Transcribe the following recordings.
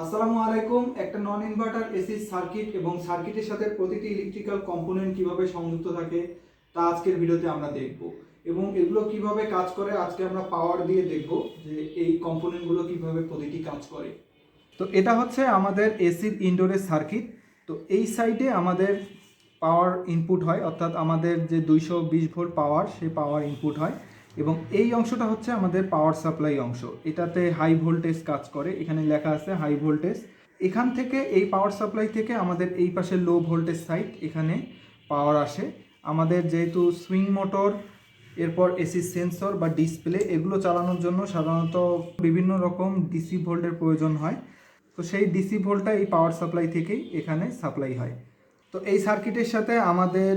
আসসালামু আলাইকুম। একটা নন ইনভার্টার এসি সার্কিট এবং সার্কিটের সাথে প্রতিটি ইলেকট্রিক্যাল কম্পোনেন্ট কিভাবে সংযুক্ত থাকে তা আজকের ভিডিওতে আমরা দেখব এবং এগুলো কিভাবে কাজ করে আজকে আমরা পাওয়ার দিয়ে দেখব যে এই কম্পোনেন্টগুলো কিভাবে প্রতিটি কাজ করে। তো এটা হচ্ছে আমাদের এসির ইনডোরের সার্কিট। তো এই সাইডে আমাদের পাওয়ার ইনপুট হয়, অর্থাৎ আমাদের যে 220 ভোল্ট পাওয়ার সেই পাওয়ার ইনপুট হয় এবং এই অংশটা হচ্ছে আমাদের পাওয়ার সাপ্লাই অংশ। এটাতে হাই ভোল্টেজ কাজ করে, এখানে লেখা আছে হাই ভোল্টেজ। এখান থেকে এই পাওয়ার সাপ্লাই থেকে আমাদের এই পাশে লো ভোল্টেজ সাইড, এখানে পাওয়ার আসে। আমাদের যেহেতু সুইং মোটর, এরপর এসি সেন্সর বা ডিসপ্লে এগুলো চালানোর জন্য সাধারণত বিভিন্ন রকম ডিসি ভোল্টের প্রয়োজন হয়। তো সেই ডিসি ভোল্টটা এই পাওয়ার সাপ্লাই থেকেই এখানে সাপ্লাই হয়। তো এই সার্কিটের সাথে আমাদের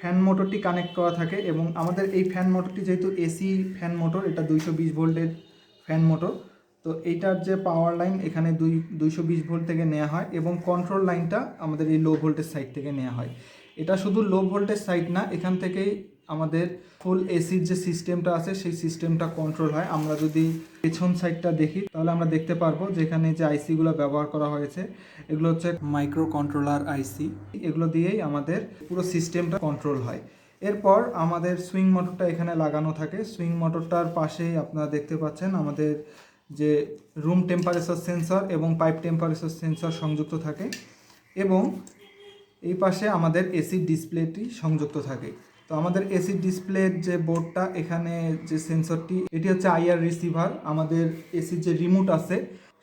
ফ্যান মোটরটি কানেক্ট করা থাকে এবং আমাদের এই ফ্যান মোটরটি যেহেতু এসি ফ্যান মোটর, এটা 220 ভোল্টের ফ্যান মোটর। তো এইটার যে পাওয়ার লাইন এখানে 220 ভোল্ট থেকে নেওয়া হয় এবং কন্ট্রোল লাইনটা আমাদের এই লো ভোল্টেজ সাইড থেকে নেওয়া হয়। এটা শুধু লো ভোল্টেজ সাইড না, এখান থেকেই আমাদের ফুল এসির যে সিস্টেমটা আছে সেই সিস্টেমটা কন্ট্রোল হয়। আমরা যদি পেছন সাইডটা দেখি তাহলে আমরা দেখতে পারবো যেখানে যে আইসিগুলো ব্যবহার করা হয়েছে এগুলো হচ্ছে মাইক্রো কন্ট্রোলার আইসি। এগুলো দিয়েই আমাদের পুরো সিস্টেমটা কন্ট্রোল হয়। এরপর আমাদের সুইং মোটরটা এখানে লাগানো থাকে। সুইং মোটরটার পাশেই আপনারা দেখতে পাচ্ছেন আমাদের যে রুম টেম্পারেচার সেন্সর এবং পাইপ টেম্পারেচার সেন্সর সংযুক্ত থাকে এবং এই পাশে আমাদের এসি ডিসপ্লেটি সংযুক্ত থাকে। তো আমাদের এসি ডিসপ্লের যে বোর্ডটা, এখানে যে সেন্সরটি, এটি হচ্ছে আইআর রিসিভার। আমাদের এসির যে রিমোট আছে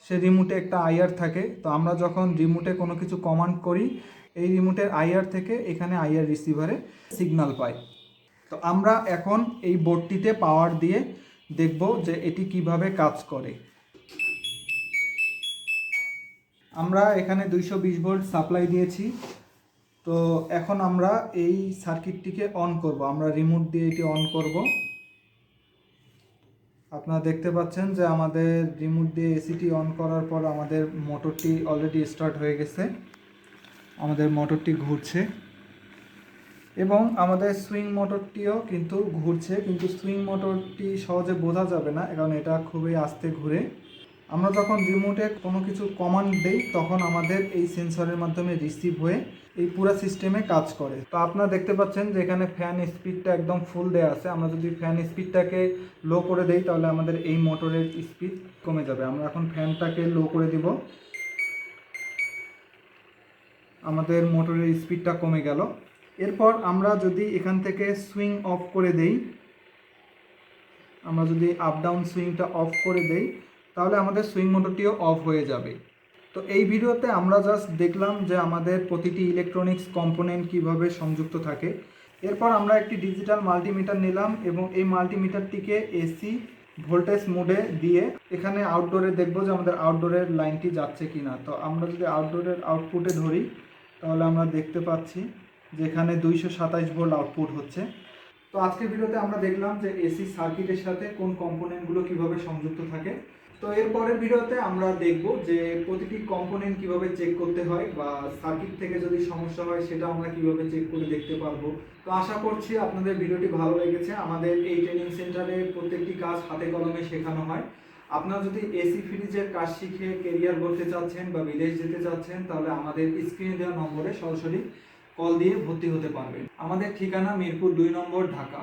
সেই রিমোটে একটা আইআর থাকে। তো আমরা যখন রিমোটে কোনো কিছু কমান্ড করি এই রিমোটের আইআর থেকে এখানে আইআর রিসিভারে সিগন্যাল পাই। তো আমরা এখন এই বোর্ডটিতে পাওয়ার দিয়ে দেখব যে এটি কিভাবে কাজ করে। আমরা এখানে 220 ভোল্ট সাপ্লাই দিয়েছি। তো এখন আমরা এই সার্কিটটিকে অন করব, আমরা রিমোট দিয়ে এটি অন করব। আপনারা দেখতে পাচ্ছেন যে আমাদের রিমোট দিয়ে এসিটি অন করার পর আমাদের মোটরটি অলরেডি স্টার্ট হয়ে গেছে, আমাদের মোটরটি ঘুরছে এবং আমাদের সুইং মোটরটিও কিন্তু ঘুরছে, কিন্তু সুইং মোটরটি সহজে বোঝা যাবে না কারণ এটা খুবই আস্তে ঘুরে। আমরা যখন রিমোটে কোনো কিছু কমান্ড দেই তখন আমাদের এই সেন্সরের মাধ্যমে রিসিভ হয়ে এই পুরো সিস্টেমে কাজ করে। তো আপনারা দেখতে পাচ্ছেন যে এখানে ফ্যান স্পিডটা একদম ফুল দেওয়া আছে। আমরা যদি ফ্যান স্পিডটাকে লো করে দেই তাহলে আমাদের এই মোটরের স্পিড কমে যাবে। আমরা এখন ফ্যানটাকে লো করে দিব, আমাদের মোটরের স্পিডটা কমে গেল। এরপর আমরা যদি এখান থেকে সুইং অফ করে দেই, আমরা যদি আপ ডাউন সুইংটা অফ করে দেই তাহলে আমাদের সুইং মোটরটিও অফ হয়ে যাবে। তো এই ভিডিওতে আমরা জাস্ট দেখলাম যে আমাদের প্রতিটি ইলেকট্রনিক্স কম্পোনেন্ট কিভাবে সংযুক্ত থাকে। এরপর আমরা একটি ডিজিটাল মাল্টিমিটার নিলাম এবং এই মাল্টিমিটারটিকে এসি ভোল্টেজ মোডে দিয়ে এখানে আউটডোরে দেখব যে আমাদের আউটডোরের লাইনটি যাচ্ছে কি না। তো আমরা যদি আউটডোরের আউটপুটে ধরি তাহলে আমরা দেখতে পাচ্ছি যে এখানে 227 ভোল্ট আউটপুট হচ্ছে। তো আজকের ভিডিওতে আমরা দেখলাম যে এসি সার্কিটের সাথে কোন কম্পোনেন্টগুলো কিভাবে সংযুক্ত থাকে। তো এর পরের ভিডিওতে আমরা দেখব যে প্রতিটি কম্পোনেন্ট কিভাবে চেক করতে হয় বা সার্কিট থেকে যদি সমস্যা হয় সেটা আমরা কিভাবে চেক করে দেখতে পারবো। তো আশা করছি আপনাদের ভিডিওটি ভালো লেগেছে। আমাদের এই ট্রেনিং সেন্টারে প্রত্যেকটি কাজ হাতে কলমে শেখানো হয়। আপনারা যদি এসি ফ্রিজের কাজ শিখে কেরিয়ার গড়তে চাচ্ছেন বা বিদেশ যেতে চাচ্ছেন তাহলে আমাদের স্ক্রিনে দেওয়া নম্বরে সরাসরি কল দিয়ে ভর্তি হতে পারবেন। আমাদের ঠিকানা মিরপুর 2 নম্বর, ঢাকা।